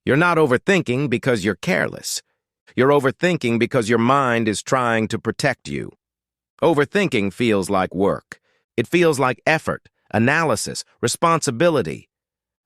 You're not overthinking because you're careless. You're overthinking because your mind is trying to protect you. Overthinking feels like work. It feels like effort, analysis, responsibility.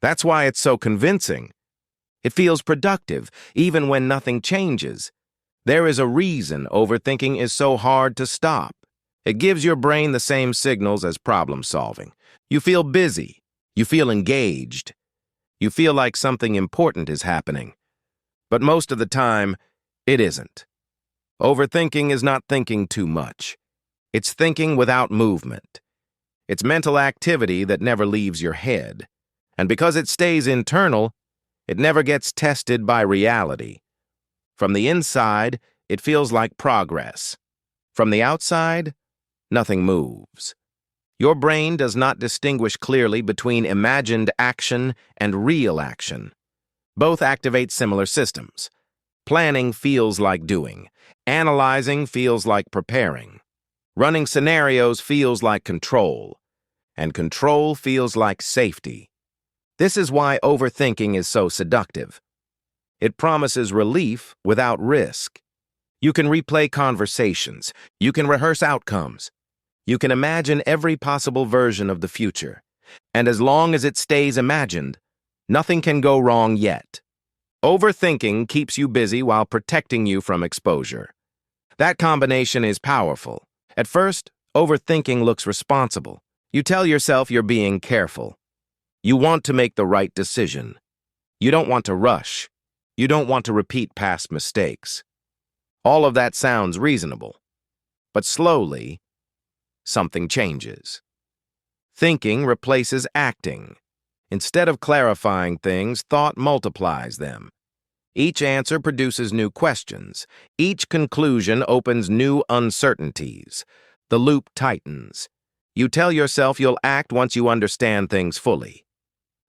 That's why it's so convincing. It feels productive, even when nothing changes. There is a reason overthinking is so hard to stop. It gives your brain the same signals as problem solving. You feel busy. You feel engaged. You feel like something important is happening. But most of the time, it isn't. Overthinking is not thinking too much. It's thinking without movement. It's mental activity that never leaves your head. And because it stays internal, it never gets tested by reality. From the inside, it feels like progress. From the outside, nothing moves. Your brain does not distinguish clearly between imagined action and real action. Both activate similar systems. Planning feels like doing. Analyzing feels like preparing. Running scenarios feels like control. And control feels like safety. This is why overthinking is so seductive. It promises relief without risk. You can replay conversations. You can rehearse outcomes. You can imagine every possible version of the future. And as long as it stays imagined, nothing can go wrong yet. Overthinking keeps you busy while protecting you from exposure. That combination is powerful. At first, overthinking looks responsible. You tell yourself you're being careful. You want to make the right decision. You don't want to rush. You don't want to repeat past mistakes. All of that sounds reasonable. But slowly, something changes. Thinking replaces acting. Instead of clarifying things, thought multiplies them. Each answer produces new questions. Each conclusion opens new uncertainties. The loop tightens. You tell yourself you'll act once you understand things fully.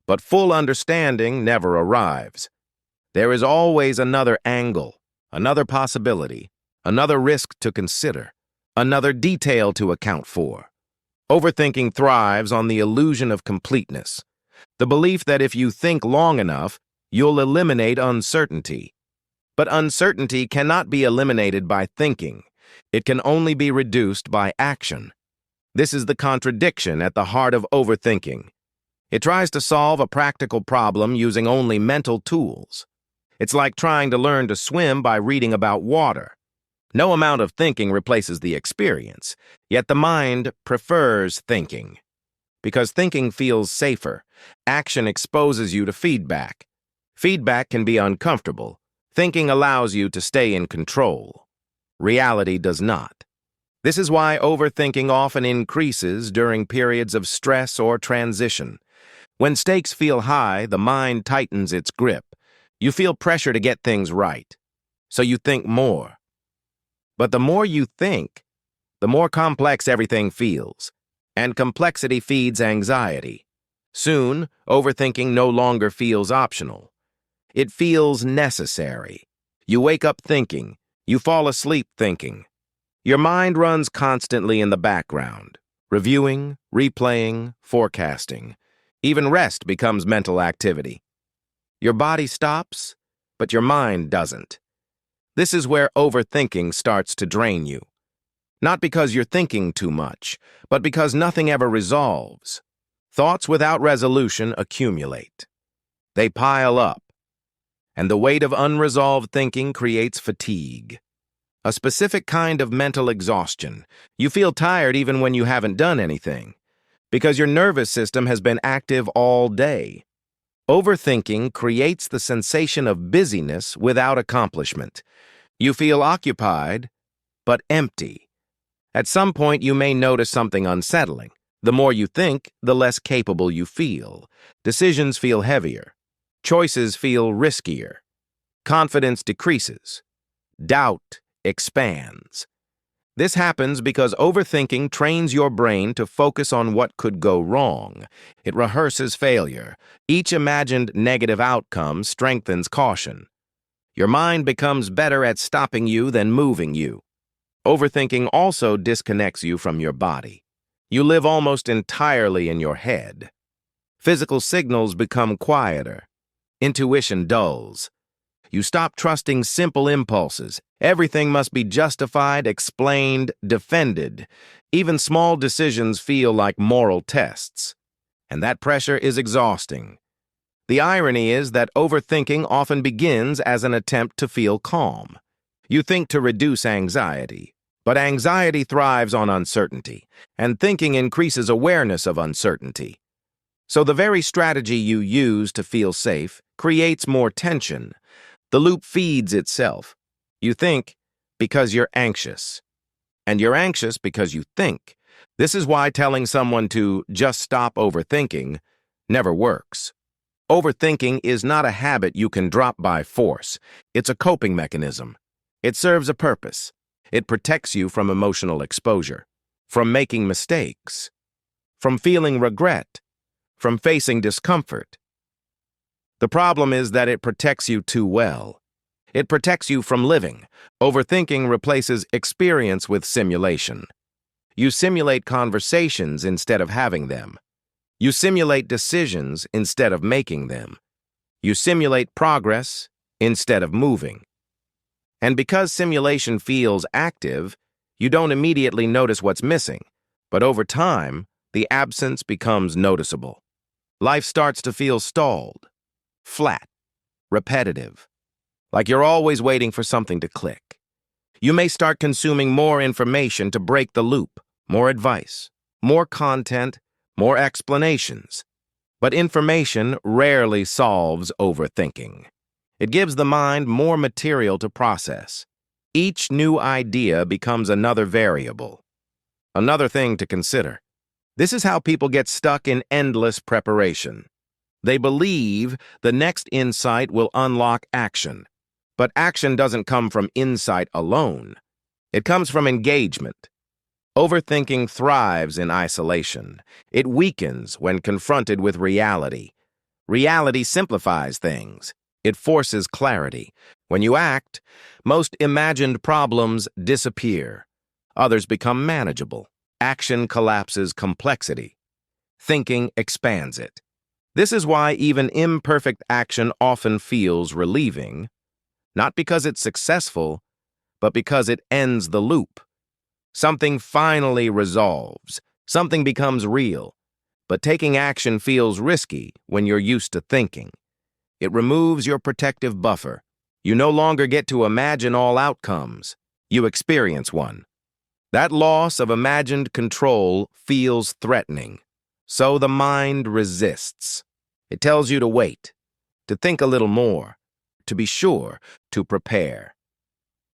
But full understanding never arrives. There is always another angle, another possibility, another risk to consider, another detail to account for. Overthinking thrives on the illusion of completeness, the belief that if you think long enough, you'll eliminate uncertainty. But uncertainty cannot be eliminated by thinking. It can only be reduced by action. This is the contradiction at the heart of overthinking. It tries to solve a practical problem using only mental tools. It's like trying to learn to swim by reading about water. No amount of thinking replaces the experience, yet the mind prefers thinking. Because thinking feels safer, action exposes you to feedback. Feedback can be uncomfortable. Thinking allows you to stay in control. Reality does not. This is why overthinking often increases during periods of stress or transition. When stakes feel high, the mind tightens its grip. You feel pressure to get things right, so you think more. But the more you think, the more complex everything feels, and complexity feeds anxiety. Soon, overthinking no longer feels optional. It feels necessary. You wake up thinking. You fall asleep thinking. Your mind runs constantly in the background, reviewing, replaying, forecasting. Even rest becomes mental activity. Your body stops, but your mind doesn't. This is where overthinking starts to drain you. Not because you're thinking too much, but because nothing ever resolves. Thoughts without resolution accumulate. They pile up. And the weight of unresolved thinking creates fatigue. A specific kind of mental exhaustion. You feel tired even when you haven't done anything, because your nervous system has been active all day. Overthinking creates the sensation of busyness without accomplishment. You feel occupied, but empty. At some point, you may notice something unsettling. The more you think, the less capable you feel. Decisions feel heavier. Choices feel riskier. Confidence decreases. Doubt expands. This happens because overthinking trains your brain to focus on what could go wrong. It rehearses failure. Each imagined negative outcome strengthens caution. Your mind becomes better at stopping you than moving you. Overthinking also disconnects you from your body. You live almost entirely in your head. Physical signals become quieter. Intuition dulls. You stop trusting simple impulses. Everything must be justified, explained, defended. Even small decisions feel like moral tests. And that pressure is exhausting. The irony is that overthinking often begins as an attempt to feel calm. You think to reduce anxiety, but anxiety thrives on uncertainty, and thinking increases awareness of uncertainty. So the very strategy you use to feel safe creates more tension. The loop feeds itself. You think because you're anxious, and you're anxious because you think. This is why telling someone to just stop overthinking never works. Overthinking is not a habit you can drop by force. It's a coping mechanism. It serves a purpose. It protects you from emotional exposure, from making mistakes, from feeling regret, from facing discomfort. The problem is that it protects you too well. It protects you from living. Overthinking replaces experience with simulation. You simulate conversations instead of having them. You simulate decisions instead of making them. You simulate progress instead of moving. And because simulation feels active, you don't immediately notice what's missing. But over time, the absence becomes noticeable. Life starts to feel stalled, flat, repetitive, like you're always waiting for something to click. You may start consuming more information to break the loop, more advice, more content, more explanations. But information rarely solves overthinking. It gives the mind more material to process. Each new idea becomes another variable, another thing to consider. This is how people get stuck in endless preparation. They believe the next insight will unlock action. But action doesn't come from insight alone. It comes from engagement. Overthinking thrives in isolation. It weakens when confronted with reality. Reality simplifies things. It forces clarity. When you act, most imagined problems disappear. Others become manageable. Action collapses complexity. Thinking expands it. This is why even imperfect action often feels relieving, not because it's successful, but because it ends the loop. Something finally resolves. Something becomes real. But taking action feels risky when you're used to thinking. It removes your protective buffer. You no longer get to imagine all outcomes. You experience one. That loss of imagined control feels threatening. So the mind resists. It tells you to wait, to think a little more, to be sure, to prepare.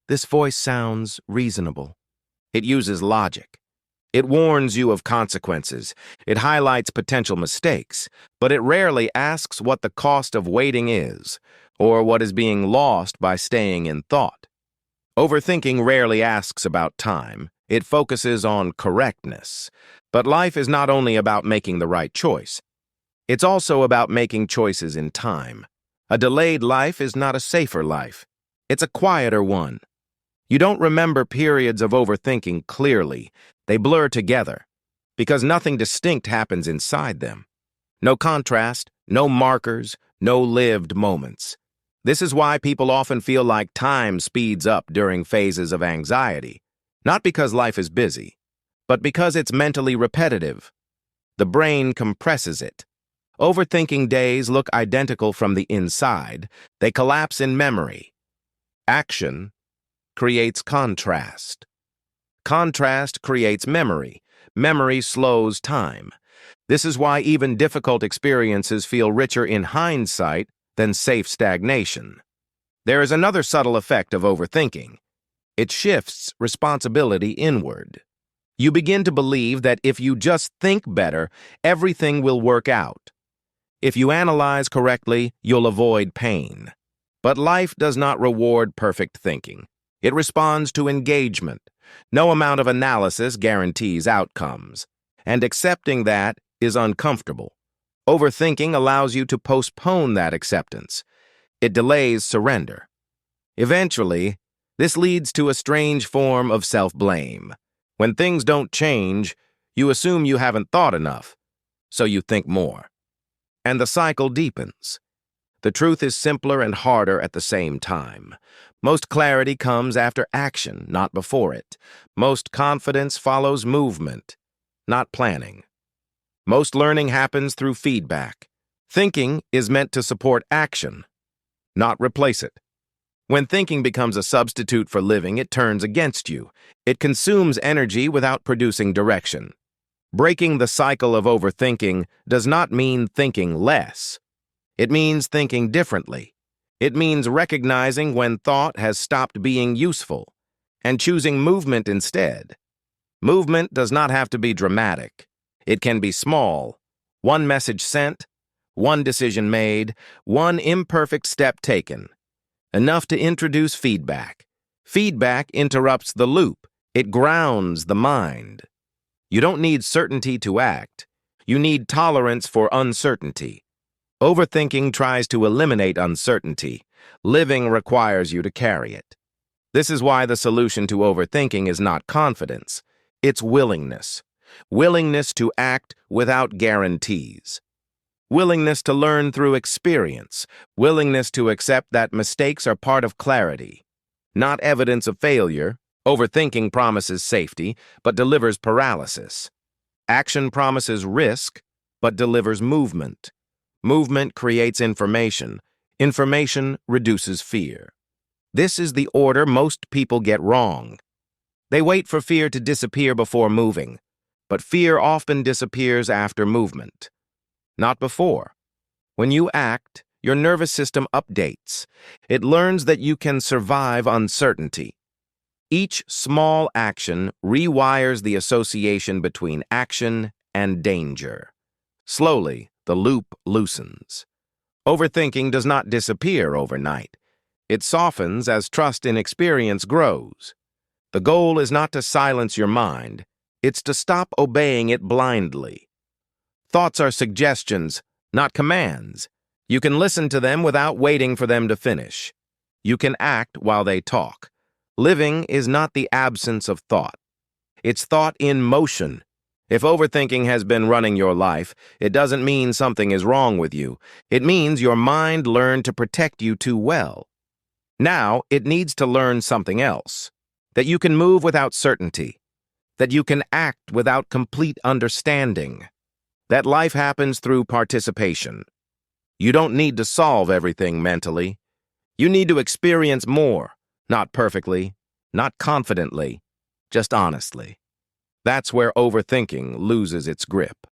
This voice sounds reasonable. It uses logic. It warns you of consequences. It highlights potential mistakes, but it rarely asks what the cost of waiting is, or what is being lost by staying in thought. Overthinking rarely asks about time. It focuses on correctness. But life is not only about making the right choice. It's also about making choices in time. A delayed life is not a safer life. It's a quieter one. You don't remember periods of overthinking clearly. They blur together, because nothing distinct happens inside them. No contrast, no markers, no lived moments. This is why people often feel like time speeds up during phases of anxiety. Not because life is busy, but because it's mentally repetitive. The brain compresses it. Overthinking days look identical from the inside. They collapse in memory. Action creates contrast. Contrast creates memory. Memory slows time. This is why even difficult experiences feel richer in hindsight than safe stagnation. There is another subtle effect of overthinking. It shifts responsibility inward. You begin to believe that if you just think better, everything will work out. If you analyze correctly, you'll avoid pain. But life does not reward perfect thinking. It responds to engagement. No amount of analysis guarantees outcomes. And accepting that is uncomfortable. Overthinking allows you to postpone that acceptance. It delays surrender. Eventually, this leads to a strange form of self-blame. When things don't change, you assume you haven't thought enough, so you think more. And the cycle deepens. The truth is simpler and harder at the same time. Most clarity comes after action, not before it. Most confidence follows movement, not planning. Most learning happens through feedback. Thinking is meant to support action, not replace it. When thinking becomes a substitute for living, it turns against you. It consumes energy without producing direction. Breaking the cycle of overthinking does not mean thinking less. It means thinking differently. It means recognizing when thought has stopped being useful and choosing movement instead. Movement does not have to be dramatic. It can be small. One message sent, one decision made, one imperfect step taken. Enough to introduce feedback. Feedback interrupts the loop. It grounds the mind. You don't need certainty to act. You need tolerance for uncertainty. Overthinking tries to eliminate uncertainty. Living requires you to carry it. This is why the solution to overthinking is not confidence. It's willingness. Willingness to act without guarantees. Willingness to learn through experience. Willingness to accept that mistakes are part of clarity, not evidence of failure. Overthinking promises safety, but delivers paralysis. Action promises risk, but delivers movement. Movement creates information. Information reduces fear. This is the order most people get wrong. They wait for fear to disappear before moving, but fear often disappears after movement, not before. When you act, your nervous system updates. It learns that you can survive uncertainty. Each small action rewires the association between action and danger. Slowly, the loop loosens. Overthinking does not disappear overnight. It softens as trust in experience grows. The goal is not to silence your mind. It's to stop obeying it blindly. Thoughts are suggestions, not commands. You can listen to them without waiting for them to finish. You can act while they talk. Living is not the absence of thought. It's thought in motion. If overthinking has been running your life, it doesn't mean something is wrong with you. It means your mind learned to protect you too well. Now, it needs to learn something else. That you can move without certainty. That you can act without complete understanding. That life happens through participation. You don't need to solve everything mentally. You need to experience more, not perfectly, not confidently, just honestly. That's where overthinking loses its grip.